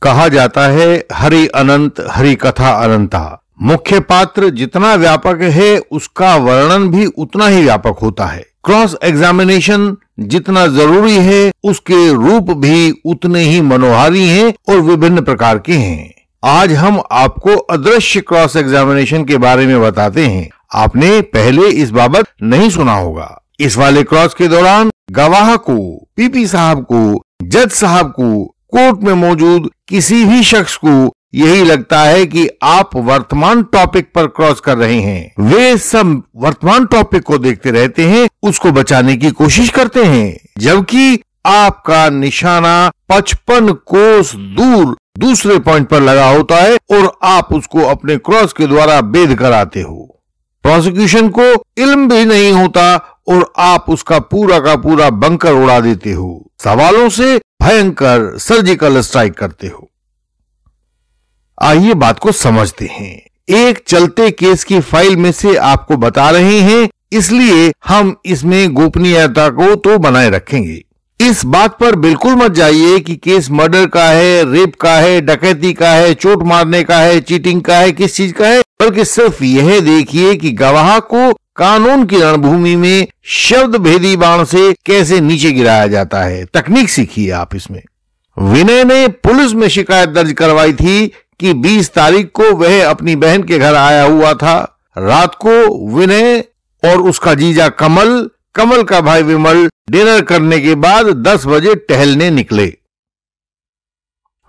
कहा जाता है हरि अनंत हरि कथा अनंता। मुख्य पात्र जितना व्यापक है उसका वर्णन भी उतना ही व्यापक होता है। क्रॉस एग्जामिनेशन जितना जरूरी है उसके रूप भी उतने ही मनोहारी हैं और विभिन्न प्रकार के हैं। आज हम आपको अदृश्य क्रॉस एग्जामिनेशन के बारे में बताते हैं। आपने पहले इस बाबत नहीं सुना होगा। इस वाले क्रॉस के दौरान गवाह को, पीपी साहब को, जज साहब को, कोर्ट में मौजूद किसी भी शख्स को यही लगता है कि आप वर्तमान टॉपिक पर क्रॉस कर रहे हैं। वे सब वर्तमान टॉपिक को देखते रहते हैं, उसको बचाने की कोशिश करते हैं, जबकि आपका निशाना 55 कोस दूर दूसरे पॉइंट पर लगा होता है और आप उसको अपने क्रॉस के द्वारा भेद कर आते हो। प्रोसिक्यूशन को इल्म भी नहीं होता और आप उसका पूरा का पूरा बंकर उड़ा देते हो। सवालों से भयंकर सर्जिकल स्ट्राइक करते हो। आइए बात को समझते हैं। एक चलते केस की फाइल में से आपको बता रहे हैं, इसलिए हम इसमें गोपनीयता को तो बनाए रखेंगे। इस बात पर बिल्कुल मत जाइए कि केस मर्डर का है, रेप का है, डकैती का है, चोट मारने का है, चीटिंग का है, किस चीज का है, बल्कि सिर्फ यह देखिए कि गवाह को कानून की रणभूमि में शब्द भेदी बाण से कैसे नीचे गिराया जाता है। तकनीक सीखिए आप इसमें। विनय ने पुलिस में शिकायत दर्ज करवाई थी कि 20 तारीख को वह अपनी बहन के घर आया हुआ था। रात को विनय और उसका जीजा कमल का भाई विमल डिनर करने के बाद 10 बजे टहलने निकले।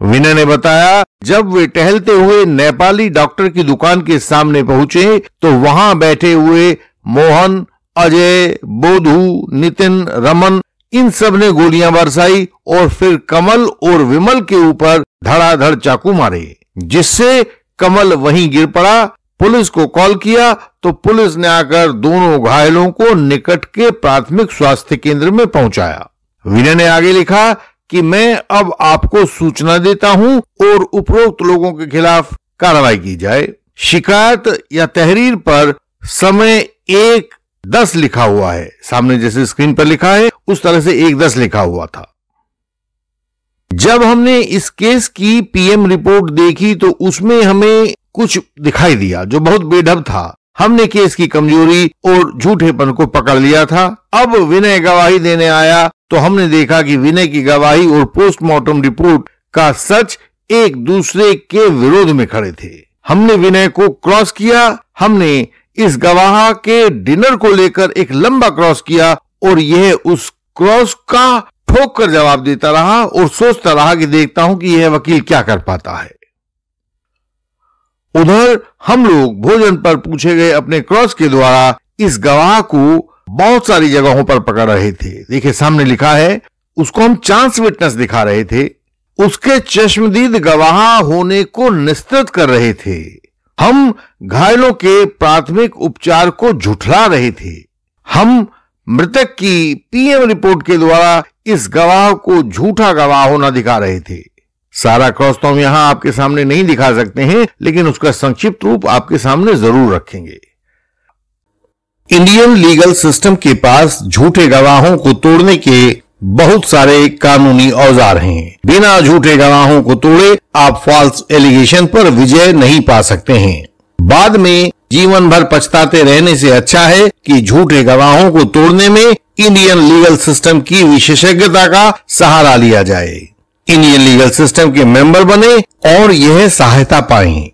विनय ने बताया जब वे टहलते हुए नेपाली डॉक्टर की दुकान के सामने पहुंचे तो वहां बैठे हुए मोहन, अजय, बोधू, नितिन, रमन इन सब ने गोलियां बरसाई और फिर कमल और विमल के ऊपर धड़ाधड़ चाकू मारे, जिससे कमल वहीं गिर पड़ा। पुलिस को कॉल किया तो पुलिस ने आकर दोनों घायलों को निकट के प्राथमिक स्वास्थ्य केंद्र में पहुंचाया। विनय ने आगे लिखा कि मैं अब आपको सूचना देता हूं और उपरोक्त लोगों के खिलाफ कार्रवाई की जाए। शिकायत या तहरीर पर समय 1:10 लिखा हुआ है। सामने जैसे स्क्रीन पर लिखा है उस तरह से 1:10 लिखा हुआ था। जब हमने इस केस की पीएम रिपोर्ट देखी तो उसमें हमें कुछ दिखाई दिया जो बहुत बेढब था। हमने केस की कमजोरी और झूठेपन को पकड़ लिया था। अब विनय गवाही देने आया तो हमने देखा कि विनय की गवाही और पोस्टमार्टम रिपोर्ट का सच एक दूसरे के विरोध में खड़े थे। हमने विनय को क्रॉस किया। हमने इस गवाह के डिनर को लेकर एक लंबा क्रॉस किया और यह उस क्रॉस का ठोक कर जवाब देता रहा और सोचता रहा कि देखता हूं कि यह वकील क्या कर पाता है। उधर हम लोग भोजन पर पूछे गए अपने क्रॉस के द्वारा इस गवाह को बहुत सारी जगहों पर पकड़ रहे थे। देखिए सामने लिखा है, उसको हम चांस विटनेस दिखा रहे थे, उसके चश्मदीद गवाह होने को निश्चित कर रहे थे, हम घायलों के प्राथमिक उपचार को झुठला रहे थे, हम मृतक की पीएम रिपोर्ट के द्वारा इस गवाह को झूठा गवाह होना दिखा रहे थे। सारा क्रॉस तो हम यहां आपके सामने नहीं दिखा सकते हैं, लेकिन उसका संक्षिप्त रूप आपके सामने जरूर रखेंगे। इंडियन लीगल सिस्टम के पास झूठे गवाहों को तोड़ने के बहुत सारे कानूनी औजार हैं। बिना झूठे गवाहों को तोड़े आप फॉल्स एलिगेशन पर विजय नहीं पा सकते हैं। बाद में जीवन भर पछताते रहने से अच्छा है कि झूठे गवाहों को तोड़ने में इंडियन लीगल सिस्टम की विशेषज्ञता का सहारा लिया जाए। इंडियन लीगल सिस्टम के मेंबर बने और यह सहायता पाएं।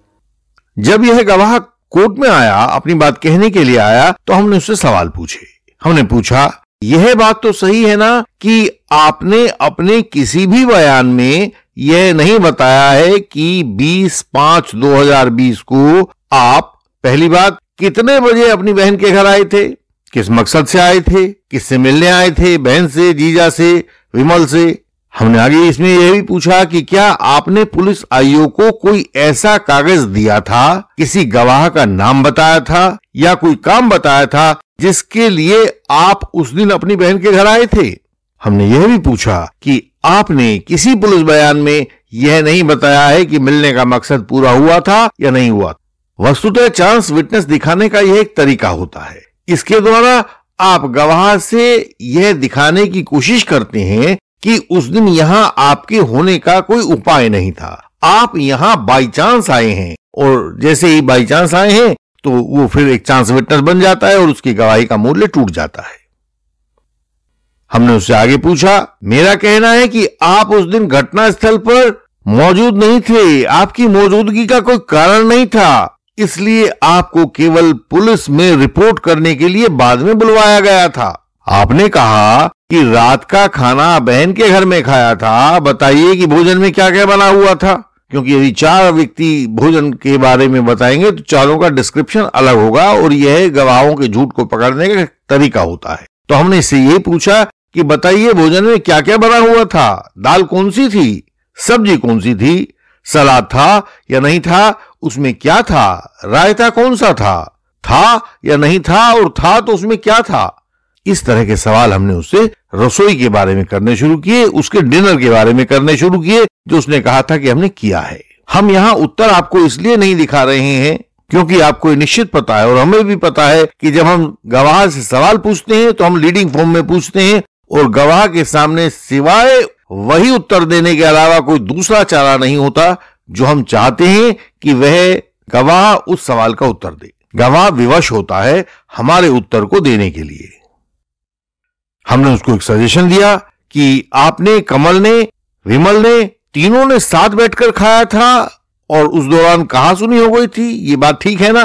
जब यह गवाह कोर्ट में आया, अपनी बात कहने के लिए आया, तो हमने उससे सवाल पूछे। हमने पूछा यह बात तो सही है ना कि आपने अपने किसी भी बयान में यह नहीं बताया है कि 20/5/2020 को आप पहली बात कितने बजे अपनी बहन के घर आए थे, किस मकसद से आए थे, किससे मिलने आए थे, बहन से, जीजा से, विमल से। हमने आगे इसमें यह भी पूछा कि क्या आपने पुलिस आईओ को कोई ऐसा कागज दिया था, किसी गवाह का नाम बताया था या कोई काम बताया था जिसके लिए आप उस दिन अपनी बहन के घर आए थे। हमने यह भी पूछा कि आपने किसी पुलिस बयान में यह नहीं बताया है कि मिलने का मकसद पूरा हुआ था या नहीं हुआ। वस्तुतः चांस विटनेस दिखाने का यह एक तरीका होता है। इसके द्वारा आप गवाह से यह दिखाने की कोशिश करते हैं कि उस दिन यहां आपके होने का कोई उपाय नहीं था। आप यहां बाई चांस आए हैं, और जैसे ही बाई चांस आए हैं तो वो फिर एक चांस विटनेस बन जाता है और उसकी गवाही का मूल्य टूट जाता है। हमने उससे आगे पूछा, मेरा कहना है कि आप उस दिन घटनास्थल पर मौजूद नहीं थे, आपकी मौजूदगी का कोई कारण नहीं था, इसलिए आपको केवल पुलिस में रिपोर्ट करने के लिए बाद में बुलवाया गया था। आपने कहा कि रात का खाना बहन के घर में खाया था, बताइए कि भोजन में क्या क्या बना हुआ था, क्योंकि यदि 4 व्यक्ति भोजन के बारे में बताएंगे तो चारों का डिस्क्रिप्शन अलग होगा और यह गवाहों के झूठ को पकड़ने का तरीका होता है। तो हमने इससे यही पूछा कि बताइए भोजन में क्या क्या बना हुआ था, दाल कौन सी थी, सब्जी कौन सी थी, सलाद था या नहीं था, उसमें क्या था, रायता कौन सा था या नहीं था, और था तो उसमें क्या था। इस तरह के सवाल हमने उससे रसोई के बारे में करने शुरू किए, उसके डिनर के बारे में करने शुरू किए जो उसने कहा था कि हमने किया है। हम यहां उत्तर आपको इसलिए नहीं दिखा रहे हैं क्योंकि आपको निश्चित पता है और हमें भी पता है कि जब हम गवाह से सवाल पूछते हैं तो हम लीडिंग फॉर्म में पूछते हैं और गवाह के सामने सिवाय वही उत्तर देने के अलावा कोई दूसरा चारा नहीं होता जो हम चाहते हैं कि वह गवाह उस सवाल का उत्तर दे। गवाह विवश होता है हमारे उत्तर को देने के लिए। हमने उसको एक सजेशन दिया कि आपने, कमल ने, विमल ने, तीनों ने साथ बैठकर खाया था और उस दौरान कहासुनी हो गई थी, ये बात ठीक है ना?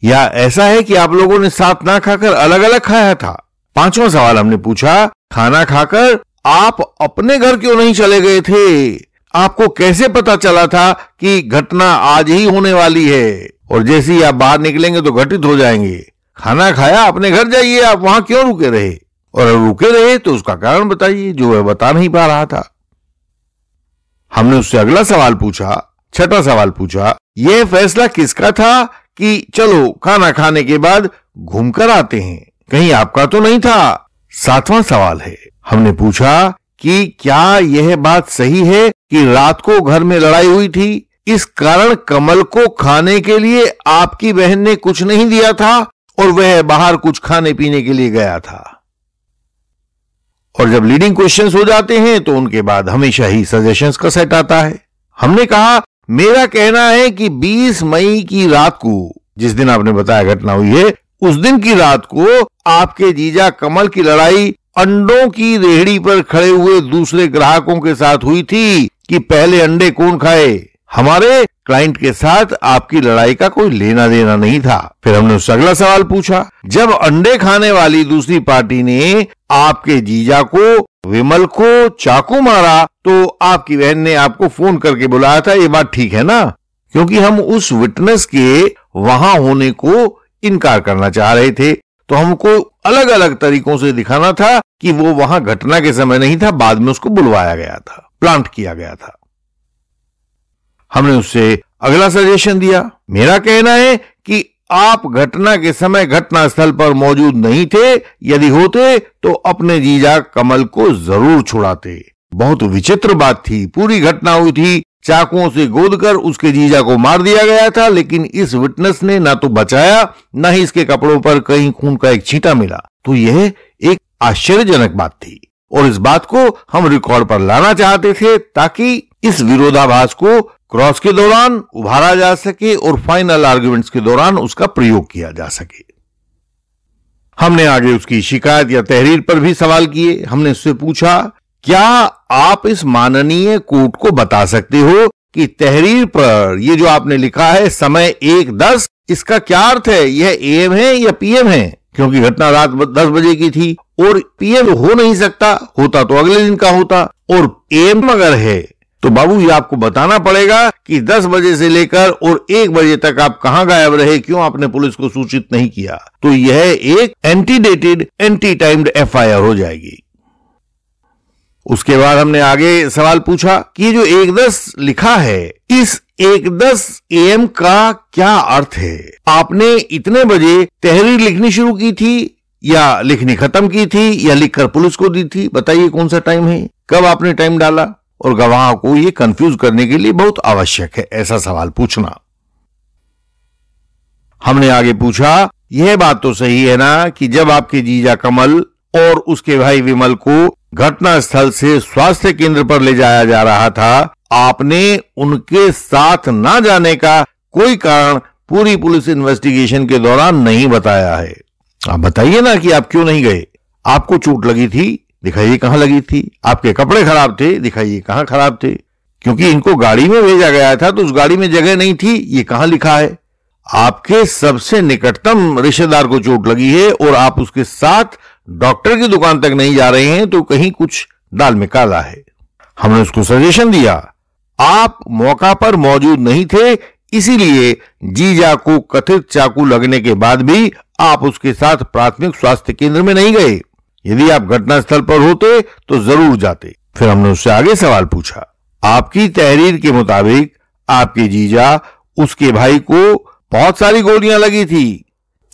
या ऐसा है कि आप लोगों ने साथ ना खाकर अलग अलग खाया था? 5वां सवाल हमने पूछा, खाना खाकर आप अपने घर क्यों नहीं चले गए थे? आपको कैसे पता चला था कि घटना आज ही होने वाली है और जैसे ही आप बाहर निकलेंगे तो घटित हो जाएंगे? खाना खाया, अपने घर जाइए, आप वहां क्यों रुके रहे? और अगर रुके रहे तो उसका कारण बताइए जो वह बता नहीं पा रहा था। हमने उससे अगला सवाल पूछा, 6वां सवाल पूछा, यह फैसला किसका था कि चलो खाना खाने के बाद घूमकर आते हैं, कहीं आपका तो नहीं था? 7वां सवाल है, हमने पूछा कि क्या यह बात सही है कि रात को घर में लड़ाई हुई थी, इस कारण कमल को खाने के लिए आपकी बहन ने कुछ नहीं दिया था और वह बाहर कुछ खाने पीने के लिए गया था? और जब लीडिंग क्वेश्चंस हो जाते हैं तो उनके बाद हमेशा ही सजेशंस का सेट आता है। हमने कहा, मेरा कहना है कि 20 मई की रात को, जिस दिन आपने बताया घटना हुई है, उस दिन की रात को आपके जीजा कमल की लड़ाई अंडों की रेहड़ी पर खड़े हुए दूसरे ग्राहकों के साथ हुई थी कि पहले अंडे कौन खाए। हमारे क्लाइंट के साथ आपकी लड़ाई का कोई लेना देना नहीं था। फिर हमने उससे अगला सवाल पूछा, जब अंडे खाने वाली दूसरी पार्टी ने आपके जीजा को, विमल को चाकू मारा तो आपकी बहन ने आपको फोन करके बुलाया था, ये बात ठीक है ना? क्योंकि हम उस विटनेस के वहां होने को इनकार करना चाह रहे थे, तो हमको अलग अलग तरीकों से दिखाना था कि वो वहां घटना के समय नहीं था, बाद में उसको बुलवाया गया था, प्लांट किया गया था। हमने उससे अगला सजेशन दिया, मेरा कहना है कि आप घटना के समय घटना स्थल पर मौजूद नहीं थे, यदि होते तो अपने जीजा कमल को जरूर छुड़ाते। बहुत विचित्र बात थी, पूरी घटना हुई थी, चाकुओं से गोदकर उसके जीजा को मार दिया गया था, लेकिन इस विटनेस ने ना तो बचाया, ना ही इसके कपड़ों पर कहीं खून का एक छींटा मिला। तो यह एक आश्चर्यजनक बात थी और इस बात को हम रिकॉर्ड पर लाना चाहते थे ताकि इस विरोधाभास को क्रॉस के दौरान उभारा जा सके और फाइनल आर्ग्यूमेंट्स के दौरान उसका प्रयोग किया जा सके। हमने आगे उसकी शिकायत या तहरीर पर भी सवाल किए। हमने उससे पूछा, क्या आप इस माननीय कोर्ट को बता सकते हो कि तहरीर पर ये जो आपने लिखा है समय 1:10, इसका क्या अर्थ है? यह AM है या PM है? क्योंकि घटना रात 10 बजे की थी और PM हो नहीं सकता, होता तो अगले दिन का होता, और AM अगर है तो बाबू ये आपको बताना पड़ेगा कि 10 बजे से लेकर और 1 बजे तक आप कहां गायब रहे, क्यों आपने पुलिस को सूचित नहीं किया। तो यह एक एंटीडेटेड, एंटी टाइम्ड FIR हो जाएगी। उसके बाद हमने आगे सवाल पूछा कि ये जो 1:10 लिखा है, इस 1:10 AM का क्या अर्थ है? आपने इतने बजे तहरीर लिखनी शुरू की थी या लिखनी खत्म की थी या लिखकर पुलिस को दी थी? बताइए कौन सा टाइम है, कब आपने टाइम डाला? और गवाह को ये कंफ्यूज करने के लिए बहुत आवश्यक है ऐसा सवाल पूछना। हमने आगे पूछा, यह बात तो सही है ना कि जब आपके जीजा कमल और उसके भाई विमल को घटना स्थल से स्वास्थ्य केंद्र पर ले जाया जा रहा था, आपने उनके साथ ना जाने का कोई कारण पूरी पुलिस इन्वेस्टिगेशन के दौरान नहीं बताया है। आप बताइए ना कि आप क्यों नहीं गए। आपको चोट लगी थी, दिखाइए कहां लगी थी। आपके कपड़े खराब थे, दिखाइए कहां खराब थे। क्योंकि इनको गाड़ी में भेजा गया था तो उस गाड़ी में जगह नहीं थी, ये कहां लिखा है। आपके सबसे निकटतम रिश्तेदार को चोट लगी है और आप उसके साथ डॉक्टर की दुकान तक नहीं जा रहे हैं, तो कहीं कुछ दाल में काला है। हमने उसको सजेशन दिया, आप मौका पर मौजूद नहीं थे, इसीलिए जीजा को कथित चाकू लगने के बाद भी आप उसके साथ प्राथमिक स्वास्थ्य केंद्र में नहीं गए। यदि आप घटनास्थल पर होते तो जरूर जाते। फिर हमने उससे आगे सवाल पूछा, आपकी तहरीर के मुताबिक आपके जीजा उसके भाई को बहुत सारी गोलियां लगी थी।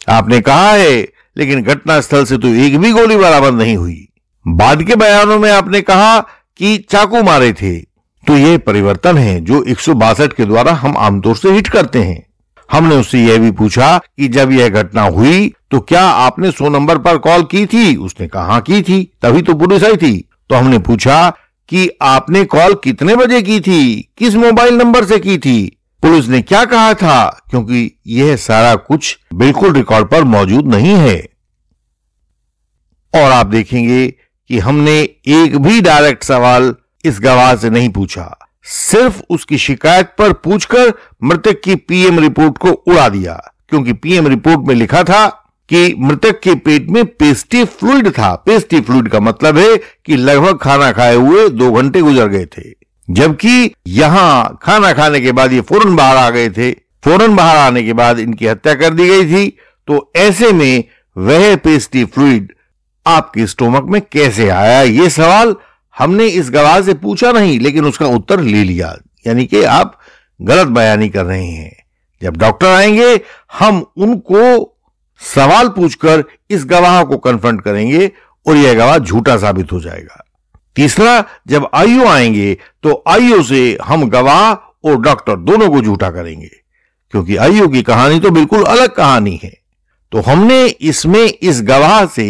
आपने कहा है, लेकिन घटनास्थल से तो एक भी गोली बरामद नहीं हुई। बाद के बयानों में आपने कहा कि चाकू मारे थे। तो यह परिवर्तन है जो 162 के द्वारा हम आमतौर से हिट करते हैं। हमने उससे यह भी पूछा कि जब यह घटना हुई तो क्या आपने 100 नंबर पर कॉल की थी। उसने कहा की थी, तभी तो पुलिस आई थी। तो हमने पूछा कि आपने कॉल कितने बजे की थी, किस मोबाइल नंबर से की थी, पुलिस ने क्या कहा था, क्योंकि यह सारा कुछ बिल्कुल रिकॉर्ड पर मौजूद नहीं है। और आप देखेंगे कि हमने एक भी डायरेक्ट सवाल इस गवाह से नहीं पूछा, सिर्फ उसकी शिकायत पर पूछकर मृतक की पीएम रिपोर्ट को उड़ा दिया। क्योंकि पीएम रिपोर्ट में लिखा था कि मृतक के पेट में पेस्टी फ्लूइड था। पेस्टी फ्लूइड का मतलब है कि लगभग खाना खाए हुए 2 घंटे गुजर गए थे, जबकि यहां खाना खाने के बाद ये फौरन बाहर आ गए थे। फौरन बाहर आने के बाद इनकी हत्या कर दी गई थी। तो ऐसे में वह पेस्टी फ्लूइड आपके स्टोमक में कैसे आया, यह सवाल हमने इस गवाह से पूछा नहीं, लेकिन उसका उत्तर ले लिया। यानी कि आप गलत बयानी कर रहे हैं। जब डॉक्टर आएंगे हम उनको सवाल पूछकर इस गवाह को कन्फ्रंट करेंगे और यह गवाह झूठा साबित हो जाएगा। तीसरा, जब आईओ आएंगे तो आईओ से हम गवाह और डॉक्टर दोनों को झूठा करेंगे, क्योंकि आईओ की कहानी तो बिल्कुल अलग कहानी है। तो हमने इसमें इस गवाह से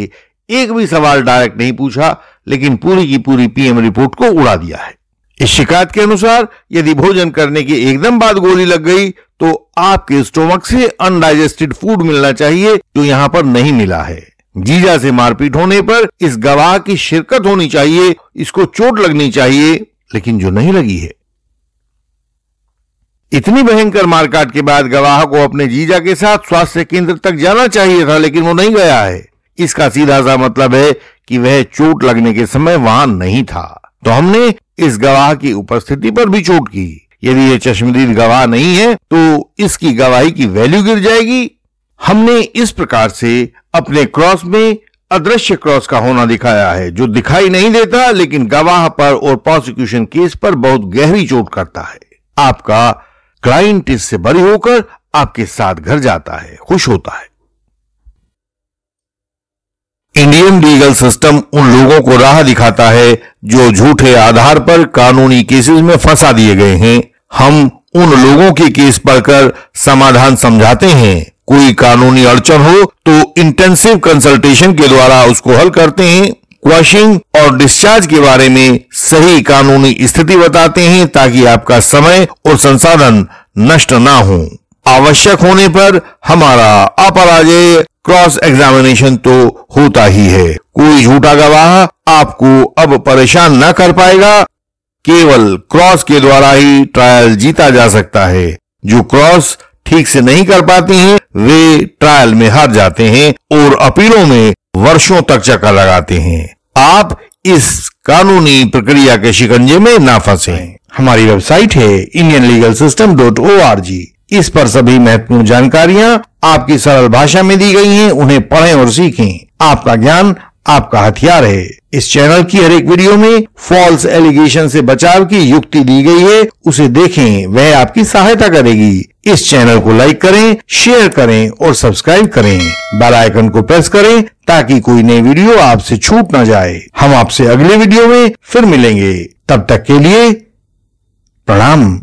एक भी सवाल डायरेक्ट नहीं पूछा, लेकिन पूरी की पूरी पीएम रिपोर्ट को उड़ा दिया है। इस शिकायत के अनुसार यदि भोजन करने के एकदम बाद गोली लग गई तो आपके स्टोमक से अनडाइजेस्टेड फूड मिलना चाहिए, जो यहां पर नहीं मिला है। जीजा से मारपीट होने पर इस गवाह की शिरकत होनी चाहिए, इसको चोट लगनी चाहिए, लेकिन जो नहीं लगी है। इतनी भयंकर मारकाट के बाद गवाह को अपने जीजा के साथ स्वास्थ्य केंद्र तक जाना चाहिए था, लेकिन वो नहीं गया है। इसका सीधा सा मतलब है कि वह चोट लगने के समय वहां नहीं था। तो हमने इस गवाह की उपस्थिति पर भी चोट की। यदि यह चश्मदीद गवाह नहीं है तो इसकी गवाही की वैल्यू गिर जाएगी। हमने इस प्रकार से अपने क्रॉस में अदृश्य क्रॉस का होना दिखाया है, जो दिखाई नहीं देता, लेकिन गवाह पर और प्रोसिक्यूशन केस पर बहुत गहरी चोट करता है। आपका क्लाइंट इससे बरी होकर आपके साथ घर जाता है, खुश होता है। इंडियन लीगल सिस्टम उन लोगों को राह दिखाता है जो झूठे आधार पर कानूनी केसेस में फंसा दिए गए हैं। हम उन लोगों के केस पढ़कर समाधान समझाते हैं। कोई कानूनी अड़चन हो तो इंटेंसिव कंसल्टेशन के द्वारा उसको हल करते हैं। क्वॉशिंग और डिस्चार्ज के बारे में सही कानूनी स्थिति बताते हैं, ताकि आपका समय और संसाधन नष्ट ना हो। आवश्यक होने पर हमारा अपराजेय क्रॉस एग्जामिनेशन तो होता ही है। कोई झूठा गवाह आपको अब परेशान न कर पाएगा। केवल क्रॉस के द्वारा ही ट्रायल जीता जा सकता है। जो क्रॉस ठीक से नहीं कर पाते हैं वे ट्रायल में हार जाते हैं और अपीलों में वर्षों तक चक्कर लगाते हैं। आप इस कानूनी प्रक्रिया के शिकंजे में ना फंसें। हमारी वेबसाइट है indianlegalsystem.org। इस पर सभी महत्वपूर्ण जानकारियां आपकी सरल भाषा में दी गई हैं। उन्हें पढ़ें और सीखें। आपका ज्ञान आपका हथियार है। इस चैनल की हर एक वीडियो में फॉल्स एलिगेशन से बचाव की युक्ति दी गई है, उसे देखें, वह आपकी सहायता करेगी। इस चैनल को लाइक करें, शेयर करें और सब्सक्राइब करें। बेल आइकन को प्रेस करें ताकि कोई नई वीडियो आपसे छूट न जाए। हम आपसे अगले वीडियो में फिर मिलेंगे। तब तक के लिए प्रणाम।